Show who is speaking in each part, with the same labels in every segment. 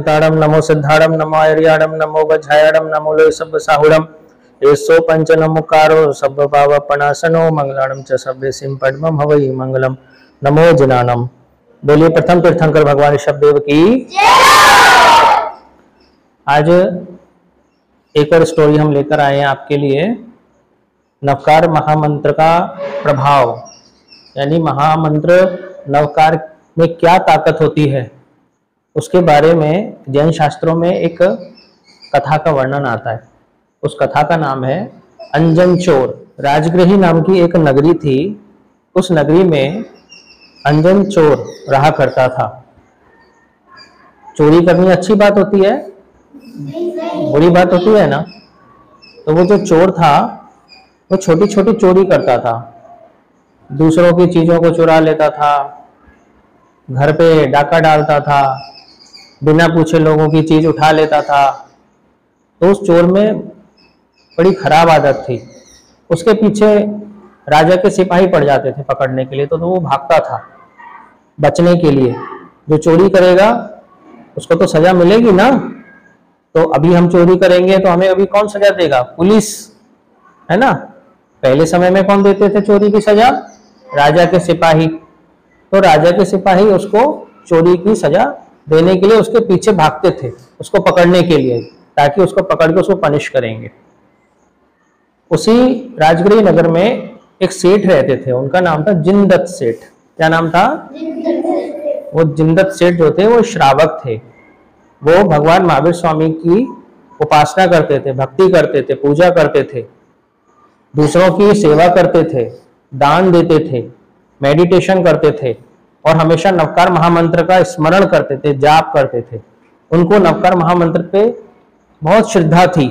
Speaker 1: ओरियंताड़म नमो सिद्धाड़म नमो आयर्याड़म नमो वज्रायड़म नमो लोय सब्ब साहुड़म एसो पंच नमुकारो सब्ब पावपनासनो मंगलाणम च सब्बे सिम पद्मम हवै मंगलम नमो जिनानम। बोलिए प्रथम तीर्थंकर भगवान ऋषभदेव की। आज एक और स्टोरी हम लेकर आए हैं आपके लिए, नवकार महामंत्र का प्रभाव, यानी महामंत्र नवकार में क्या ताकत होती है उसके बारे में जैन शास्त्रों में एक कथा का वर्णन आता है। उस कथा का नाम है अंजन चोर। राजगृही नाम की एक नगरी थी। उस नगरी में अंजन चोर रहा करता था। चोरी करनी अच्छी बात होती है, बुरी बात होती है ना। तो वो जो चोर था वो छोटी छोटी चोरी करता था, दूसरों की चीजों को चुरा लेता था, घर पे डाका डालता था, बिना पूछे लोगों की चीज उठा लेता था। तो उस चोर में बड़ी खराब आदत थी। उसके पीछे राजा के सिपाही पड़ जाते थे पकड़ने के लिए, तो वो भागता था बचने के लिए। जो चोरी करेगा उसको तो सजा मिलेगी ना। तो अभी हम चोरी करेंगे तो हमें अभी कौन सजा देगा? पुलिस, है ना। पहले समय में कौन देते थे चोरी की सजा? राजा के सिपाही। तो राजा के सिपाही उसको चोरी की सजा देने के लिए उसके पीछे भागते थे, उसको पकड़ने के लिए, ताकि उसको पकड़ के उसको पनिश करेंगे। उसी राजगृह नगर में एक सेठ रहते थे, उनका नाम था जिनदत्त सेठ। क्या नाम था? वो जिनदत्त सेठ जो थे वो श्रावक थे। वो भगवान महावीर स्वामी की उपासना करते थे, भक्ति करते थे, पूजा करते थे, दूसरों की सेवा करते थे, दान देते थे, मेडिटेशन करते थे और हमेशा नवकार महामंत्र का स्मरण करते थे, जाप करते थे। उनको नवकार महामंत्र पे बहुत श्रद्धा थी।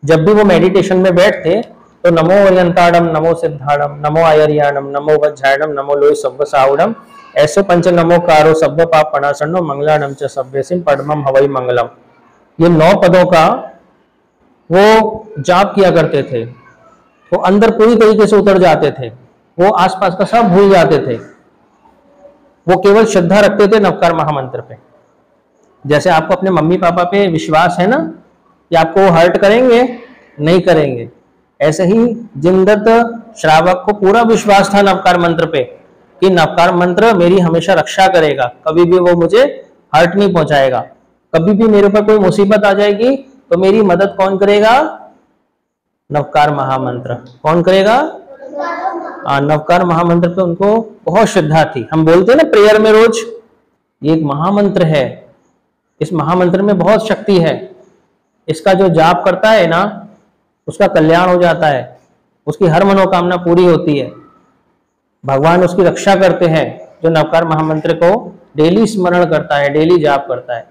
Speaker 1: जब भी वो मेडिटेशन में बैठते तो नमो ओरियंताड़म नमो सिद्धाड़म नमो आयर्याणम नमो वज्रायड़म नमो लोय सब्ब साहुड़म ऐसो पंच नमोकारो सब्ब पापनासनो मंगलाणम च सब्बेसिम पद्मम हवै मंगलम। ये 9 पदों का वो जाप किया करते थे। वो अंदर पूरी तरीके से उतर जाते थे, वो आसपास का सब भूल जाते थे। वो केवल श्रद्धा रखते थे नवकार महामंत्र पे। जैसे आपको अपने मम्मी पापा पे विश्वास है ना कि आपको हर्ट करेंगे, नहीं करेंगे, ऐसे ही जिनदत्त श्रावक को पूरा विश्वास था नवकार मंत्र पे कि नवकार मंत्र मेरी हमेशा रक्षा करेगा, कभी भी वो मुझे हर्ट नहीं पहुंचाएगा। कभी भी मेरे ऊपर कोई मुसीबत आ जाएगी तो मेरी मदद कौन करेगा? नवकार महामंत्र। कौन करेगा? नवकार महामंत्र पे उनको बहुत श्रद्धा थी। हम बोलते हैं ना प्रेयर में रोज, ये एक महामंत्र है, इस महामंत्र में बहुत शक्ति है। इसका जो जाप करता है ना उसका कल्याण हो जाता है, उसकी हर मनोकामना पूरी होती है, भगवान उसकी रक्षा करते हैं। जो नवकार महामंत्र को डेली स्मरण करता है, डेली जाप करता है।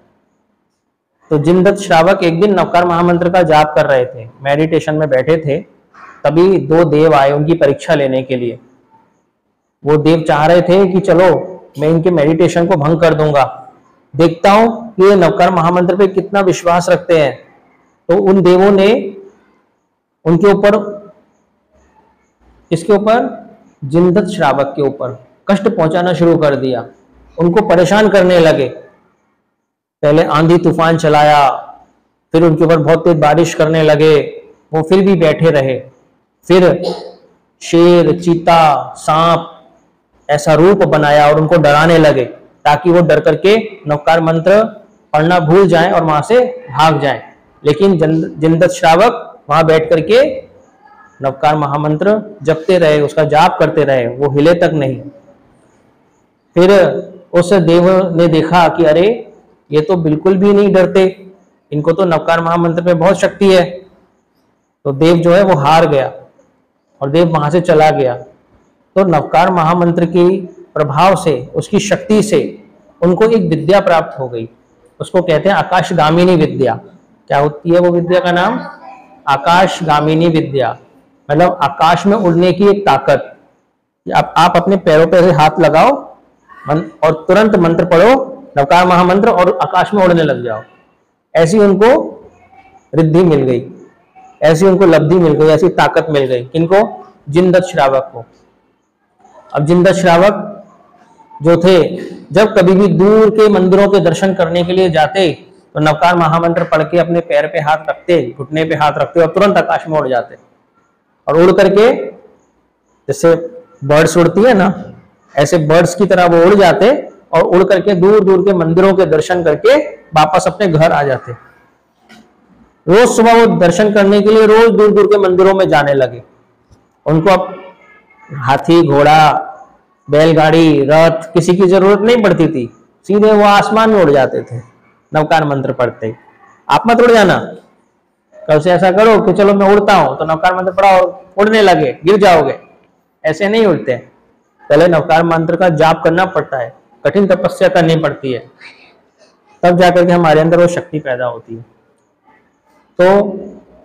Speaker 1: तो जिनदत्त श्रावक एक दिन नवकार महामंत्र का जाप कर रहे थे, मेडिटेशन में बैठे थे, तभी 2 देव आए उनकी परीक्षा लेने के लिए। वो देव चाह रहे थे कि चलो मैं इनके मेडिटेशन को भंग कर दूंगा, देखता हूं कि ये नवकार महामंत्र पे कितना विश्वास रखते हैं। तो उन देवों ने उनके ऊपर, इसके ऊपर जिनदत्त श्रावक के ऊपर कष्ट पहुंचाना शुरू कर दिया, उनको परेशान करने लगे। पहले आंधी तूफान चलाया, फिर उनके ऊपर बहुत तेज बारिश करने लगे, वो फिर भी बैठे रहे। फिर शेर, चीता, सांप ऐसा रूप बनाया और उनको डराने लगे ताकि वो डर करके नवकार मंत्र पढ़ना भूल जाएं और वहां से भाग जाएं। लेकिन जिनदत्त श्रावक वहां बैठ करके नवकार महामंत्र जपते रहे, उसका जाप करते रहे, वो हिले तक नहीं। फिर उस देव ने देखा कि अरे ये तो बिल्कुल भी नहीं डरते, इनको तो नवकार महामंत्र पे बहुत शक्ति है। तो देव जो है वो हार गया और देव वहां से चला गया। तो नवकार महामंत्र की प्रभाव से, उसकी शक्ति से उनको एक विद्या प्राप्त हो गई। उसको कहते हैं आकाशगामिनी विद्या। क्या होती है वो विद्या का नाम? आकाशगामिनी विद्या। मतलब आकाश में उड़ने की एक ताकत। आप अपने पैरों पे हाथ लगाओ और तुरंत मंत्र पढ़ो, नवकार महामंत्र, और आकाश में उड़ने लग जाओ। ऐसी उनको रिद्धि मिल गई, ऐसी उनको लब्धि मिल गई, ऐसी ताकत मिल गई। किनको? जिनदत्त श्रावक को। अब जिनदत्त श्रावक जो थे, जब कभी भी दूर के मंदिरों के दर्शन करने के लिए जाते तो नवकार महामंत्र पढ़ के अपने पैर पे हाथ रखते, घुटने पे हाथ रखते और तुरंत आकाश में उड़ जाते, और उड़ करके जैसे बर्ड्स उड़ती है ना, ऐसे बर्ड्स की तरह वो उड़ जाते और उड़ करके दूर दूर के मंदिरों के दर्शन करके वापस अपने घर आ जाते। रोज सुबह वो दर्शन करने के लिए रोज दूर दूर के मंदिरों में जाने लगे। उनको अब हाथी, घोड़ा, बैलगाड़ी, रथ किसी की जरूरत नहीं पड़ती थी, सीधे वो आसमान में उड़ जाते थे नवकार मंत्र पढ़ते। आप मत उड़ जाना, कल से ऐसा करो कि चलो मैं उड़ता हूं, तो नवकार मंत्र पढ़ा और उड़ने लगे, गिर जाओगे, ऐसे नहीं उड़ते। पहले नवकार मंत्र का जाप करना पड़ता है, कठिन तपस्या करनी पड़ती है, तब जाकर के हमारे अंदर वो शक्ति पैदा होती है। तो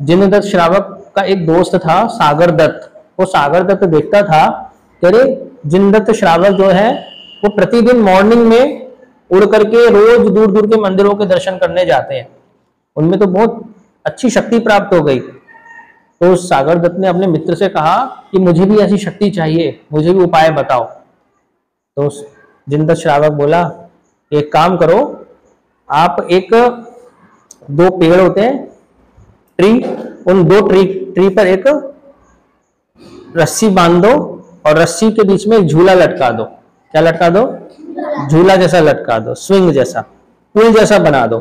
Speaker 1: जिनदत्त श्रावक का एक दोस्त था सागर दत्त, वो सागर दत्त देखता था कि अरे जिनदत्त श्रावक जो है वो प्रतिदिन मॉर्निंग में उड़ करके रोज दूर दूर के मंदिरों के दर्शन करने जाते हैं, उनमें तो बहुत अच्छी शक्ति प्राप्त हो गई। तो सागर दत्त ने अपने मित्र से कहा कि मुझे भी ऐसी शक्ति चाहिए, मुझे भी उपाय बताओ। तो जिनदत्त श्रावक बोला, एक काम करो, आप एक दो पेड़ होते हैं ट्री, उन दो ट्री पर एक रस्सी बांध दो और रस्सी के बीच में एक झूला लटका दो। क्या लटका दो? झूला जैसा लटका दो, स्विंग जैसा, पुल जैसा बना दो।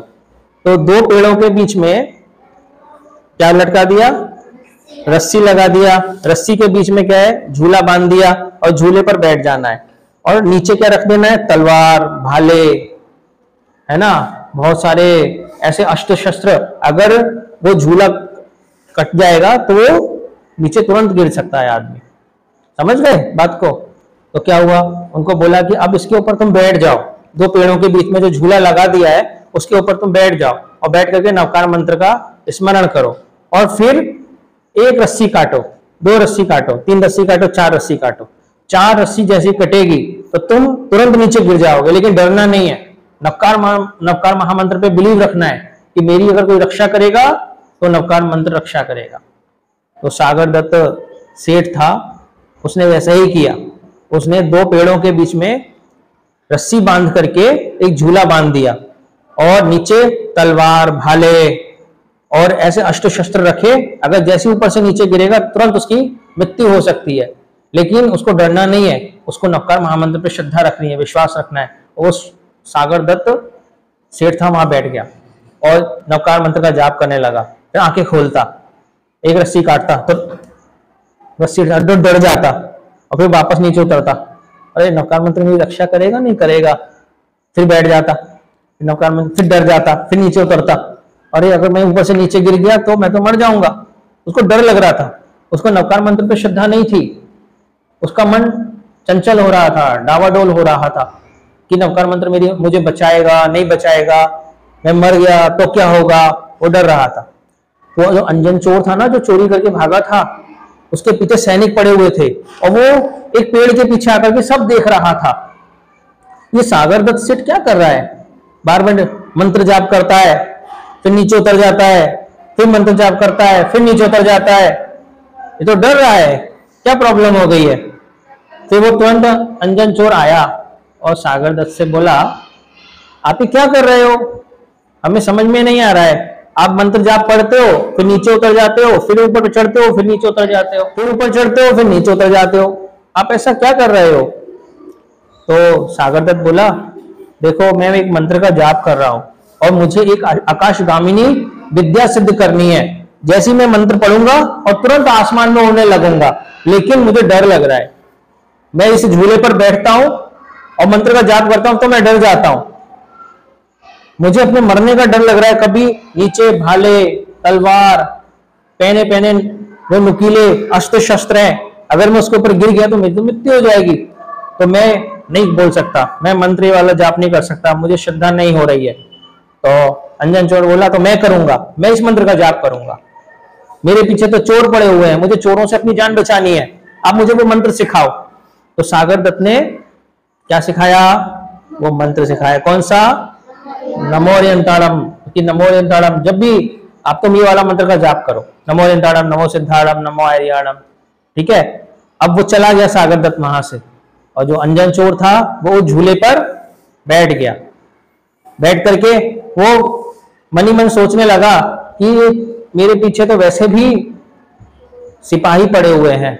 Speaker 1: तो दो पेड़ों के बीच में क्या लटका दिया? रस्सी लगा दिया, रस्सी के बीच में क्या है? झूला बांध दिया, और झूले पर बैठ जाना है, और नीचे क्या रख देना है? तलवार, भाले, है ना, बहुत सारे ऐसे अस्त्र शस्त्र। अगर वो झूला कट जाएगा तो वो नीचे तुरंत गिर सकता है आदमी। समझ गए बात को? तो क्या हुआ, उनको बोला कि अब इसके ऊपर तुम बैठ जाओ, दो पेड़ों के बीच में जो झूला लगा दिया है उसके ऊपर तुम बैठ जाओ, और बैठ करके नवकार मंत्र का स्मरण करो, और फिर एक रस्सी काटो, दो रस्सी काटो, तीन रस्सी काटो, चार रस्सी काटो। चार रस्सी जैसी कटेगी तो तुम तुरंत नीचे गिर जाओगे, लेकिन डरना नहीं है। नवकार महामंत्र पे बिलीव रखना है कि मेरी अगर कोई रक्षा करेगा तो नवकार मंत्र रक्षा करेगा। तो सागर दत्त सेठ था, उसने वैसा ही किया। उसने दो पेड़ों के बीच में रस्सी बांध करके एक झूला बांध दिया, और नीचे तलवार, भाले और ऐसे अस्त्र शस्त्र रखे। अगर जैसे ऊपर से नीचे गिरेगा तुरंत उसकी मृत्यु हो सकती है, लेकिन उसको डरना नहीं है, उसको नवकार महामंत्र पे श्रद्धा रखनी है, विश्वास रखना है। वो सागर दत्त सेठ था, वहां बैठ गया और नवकार मंत्र का जाप करने लगा। फिर आंखें खोलता, एक रस्सी काटता तो रस्सी डर जाता, और फिर वापस नीचे उतरता। अरे नवकार मंत्र मेरी रक्षा करेगा नहीं करेगा? फिर बैठ जाता, नवकार मंत्र, फिर डर जाता, फिर नीचे उतरता। अरे अगर मैं ऊपर से नीचे गिर गया तो मैं तो मर जाऊंगा। उसको डर लग रहा था, उसको नवकार मंत्र पे श्रद्धा नहीं थी, उसका मन चंचल हो रहा था, डावाडोल हो रहा था कि नवकार मंत्र मुझे बचाएगा नहीं बचाएगा, मैं मर गया तो क्या होगा, वो डर रहा था। वो जो अंजन चोर था ना, जो चोरी करके भागा था, उसके पीछे सैनिक पड़े हुए थे, और वो एक पेड़ के पीछे आकर के सब देख रहा था। ये सागर दत्त सेठ क्या कर रहा है? बार बार मंत्र जाप करता है, फिर नीचे उतर जाता है, फिर मंत्र जाप करता है, फिर नीचे उतर जाता है, ये तो डर रहा है, क्या प्रॉब्लम हो गई है? फिर वो तुरंत अंजन चोर आया और सागर दत्त से बोला, आप ये क्या कर रहे हो? हमें समझ में नहीं आ रहा है। आप मंत्र जाप पढ़ते हो, फिर नीचे उतर जाते हो, फिर ऊपर चढ़ते हो, फिर नीचे उतर जाते हो, फिर ऊपर चढ़ते हो, फिर नीचे उतर जाते हो, आप ऐसा क्या कर रहे हो? तो सागर दत्त बोला, देखो मैं एक मंत्र का जाप कर रहा हूं और मुझे एक आकाशगामिनी विद्या सिद्ध करनी है। जैसे मैं मंत्र पढ़ूंगा और तुरंत आसमान में उड़ने लगूंगा, लेकिन मुझे डर लग रहा है। मैं इस झूले पर बैठता हूं और मंत्र का जाप करता हूं तो मैं डर जाता हूं, मुझे अपने मरने का डर लग रहा है। कभी नीचे भाले, तलवार, पहने वो नुकीले अस्त्र शस्त्र हैं, अगर मैं उसके ऊपर गिर गया तो मेरी तो मृत्यु हो जाएगी। तो मैं नहीं बोल सकता, मैं मंत्र वाला जाप नहीं कर सकता, मुझे श्रद्धा नहीं हो रही है। तो अंजन चोर बोला, तो मैं करूंगा, मैं इस मंत्र का जाप करूंगा। मेरे पीछे तो चोर पड़े हुए हैं, मुझे चोरों से अपनी जान बचानी है, आप मुझे वो मंत्र सिखाओ। तो सागर दत्त ने क्या सिखाया? वो मंत्र सिखाया। कौन सा? नमोरियंताड़म। कि नमोरियंताड़म, जब भी आप तो ये वाला मंत्र का जाप करो, नमोरियंताड़म, नमो सिद्धाड़म, नमो आर्याणम। ठीक है, अब वो चला गया सागर दत्त वहां से, और जो अंजन चोर था वो झूले पर बैठ गया। बैठ करके वो मन ही मन सोचने लगा कि मेरे पीछे तो वैसे भी सिपाही पड़े हुए हैं,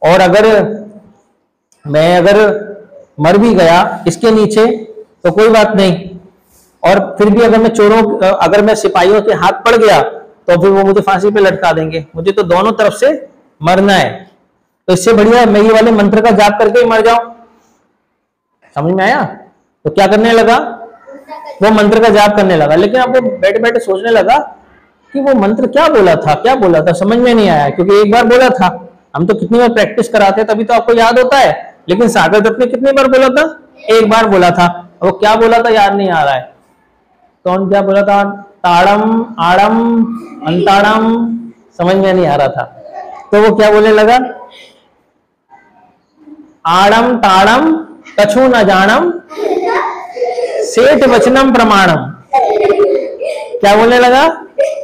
Speaker 1: और अगर मर भी गया इसके नीचे तो कोई बात नहीं, और फिर भी अगर मैं सिपाहियों के हाथ पड़ गया तो फिर वो मुझे फांसी पे लटका देंगे, मुझे तो दोनों तरफ से मरना है, तो इससे बढ़िया मैं ये वाले मंत्र का जाप करके ही मर जाऊं। समझ में आया? तो क्या करने लगा, वो मंत्र का जाप करने लगा, लेकिन अब वो बैठे बैठे सोचने लगा कि वो मंत्र क्या बोला था, समझ में नहीं आया, क्योंकि एक बार बोला था। हम तो कितनी बार प्रैक्टिस कराते हैं तभी तो आपको याद होता है, लेकिन सागर दत्त ने कितनी बार बोला था? एक बार बोला था। वो क्या बोला था याद नहीं आ रहा है। कौन क्या बोला था? ताड़म आड़म अंताड़म, समझ में नहीं आ रहा था। तो वो क्या बोलने लगा? आड़म ताड़म कछु न जानम सेठ वचनम प्रमाणम। क्या बोलने लगा?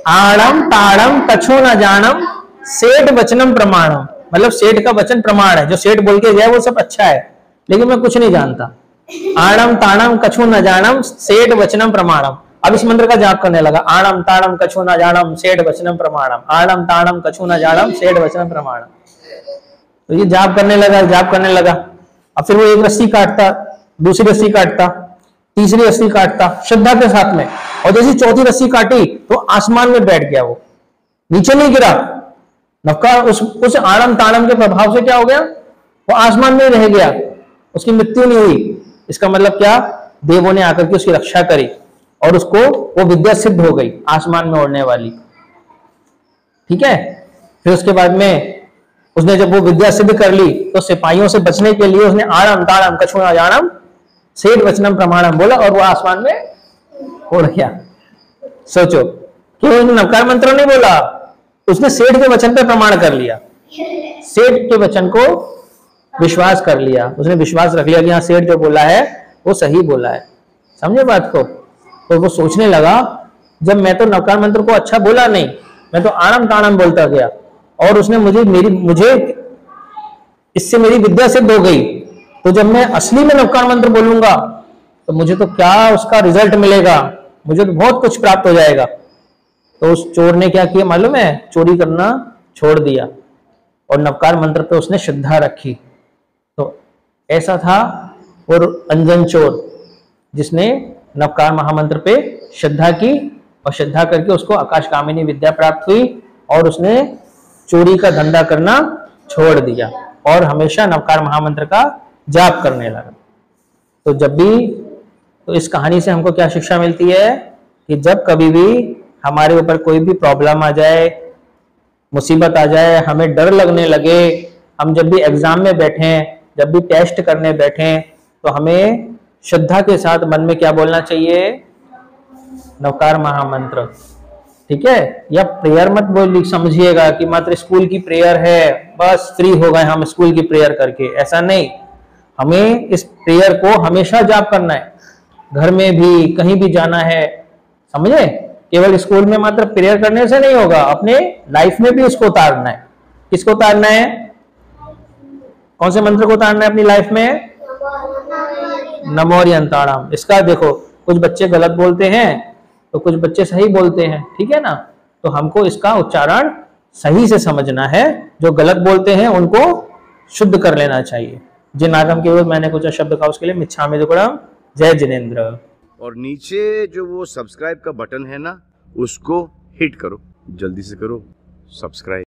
Speaker 1: आड़म ताड़म कछु न जानम सेठ वचनम प्रमाणम, मतलब सेठ का वचन प्रमाण है, जो सेठ बोल के जाए वो सब अच्छा है, लेकिन मैं कुछ नहीं जानता। आड़म ताड़म कछु न जानम सेठ वचनम प्रमाणम। अब इस मंत्र का जाप करने लगा, आड़म ताड़म कछु न जानम सेठ वचनम प्रमाणम, आड़म ताड़म कछु न जानम सेठ वचनम प्रमाणम। तो ये जाप करने लगा। अब फिर वो एक रस्सी काटता, दूसरी रस्सी काटता, तीसरी रस्सी काटता श्रद्धा के साथ में, और जैसी चौथी रस्सी काटी तो आसमान में बैठ गया, वो नीचे नहीं गिरा। नवकार उस आड़म ताड़म के प्रभाव से क्या हो गया? वो आसमान में रह गया, उसकी मृत्यु नहीं हुई। इसका मतलब क्या? देवों ने आकर के उसकी रक्षा करी और उसको वो विद्या सिद्ध हो गई, आसमान में उड़ने वाली। ठीक है। फिर उसके बाद में उसने जब वो विद्या सिद्ध कर ली तो सिपाहियों से बचने के लिए उसने आड़म ताड़म कछु न जानम सेठ वचनम प्रमाणम बोला, और वो आसमान में उड़ गया। सोचो, क्यों उसने नवकार मंत्र नहीं बोला, उसने सेठ के वचन पे प्रमाण कर लिया, सेठ के वचन को विश्वास कर लिया, उसने विश्वास रख लिया कि हाँ सेठ जो बोला है वो सही बोला है। समझे बात को? तो वो सोचने लगा, जब मैं तो नवकार मंत्र को अच्छा बोला नहीं, मैं तो आड़म ताड़म बोलता गया, और उसने मुझे इससे मेरी विद्या सिद्ध हो गई, तो जब मैं असली में नवकार मंत्र बोलूंगा तो मुझे तो क्या उसका रिजल्ट मिलेगा, मुझे तो बहुत कुछ प्राप्त हो जाएगा। तो उस चोर ने क्या किया मालूम है? चोरी करना छोड़ दिया और नवकार मंत्र पे उसने श्रद्धा रखी। तो ऐसा था वो अंजन चोर, जिसने नवकार महामंत्र पे श्रद्धा की, और श्रद्धा करके उसको आकाशकामिनी विद्या प्राप्त हुई, और उसने चोरी का धंधा करना छोड़ दिया और हमेशा नवकार महामंत्र का जाप करने लगा। तो इस कहानी से हमको क्या शिक्षा मिलती है कि जब कभी भी हमारे ऊपर कोई भी प्रॉब्लम आ जाए, मुसीबत आ जाए, हमें डर लगने लगे, हम जब भी एग्जाम में बैठें, जब भी टेस्ट करने बैठें, तो हमें श्रद्धा के साथ मन में क्या बोलना चाहिए? नवकार महामंत्र। ठीक है? या प्रेयर मत बोल समझिएगा कि मात्र स्कूल की प्रेयर है, बस फ्री हो गए हम स्कूल की प्रेयर करके, ऐसा नहीं। हमें इस प्रेयर को हमेशा जाप करना है, घर में भी, कहीं भी जाना है। समझे? केवल स्कूल में मात्र प्रेयर करने से नहीं होगा, अपने लाइफ में भी इसको उतारना है। किसको उतारना है? कौन से मंत्र को उतारना है अपनी लाइफ में? नमोरियंताणम। इसका देखो, कुछ बच्चे गलत बोलते हैं तो कुछ बच्चे सही बोलते हैं, ठीक है ना? तो हमको इसका उच्चारण सही से समझना है, जो गलत बोलते हैं उनको शुद्ध कर लेना चाहिए। जिन आगम के विरुद्ध मैंने कुछ शब्द कहा उसके लिए मिच्छामि दुक्कडम। जय जिनेंद्र।
Speaker 2: और नीचे जो वो सब्सक्राइब का बटन है ना, उसको हिट करो, जल्दी से करो सब्सक्राइब।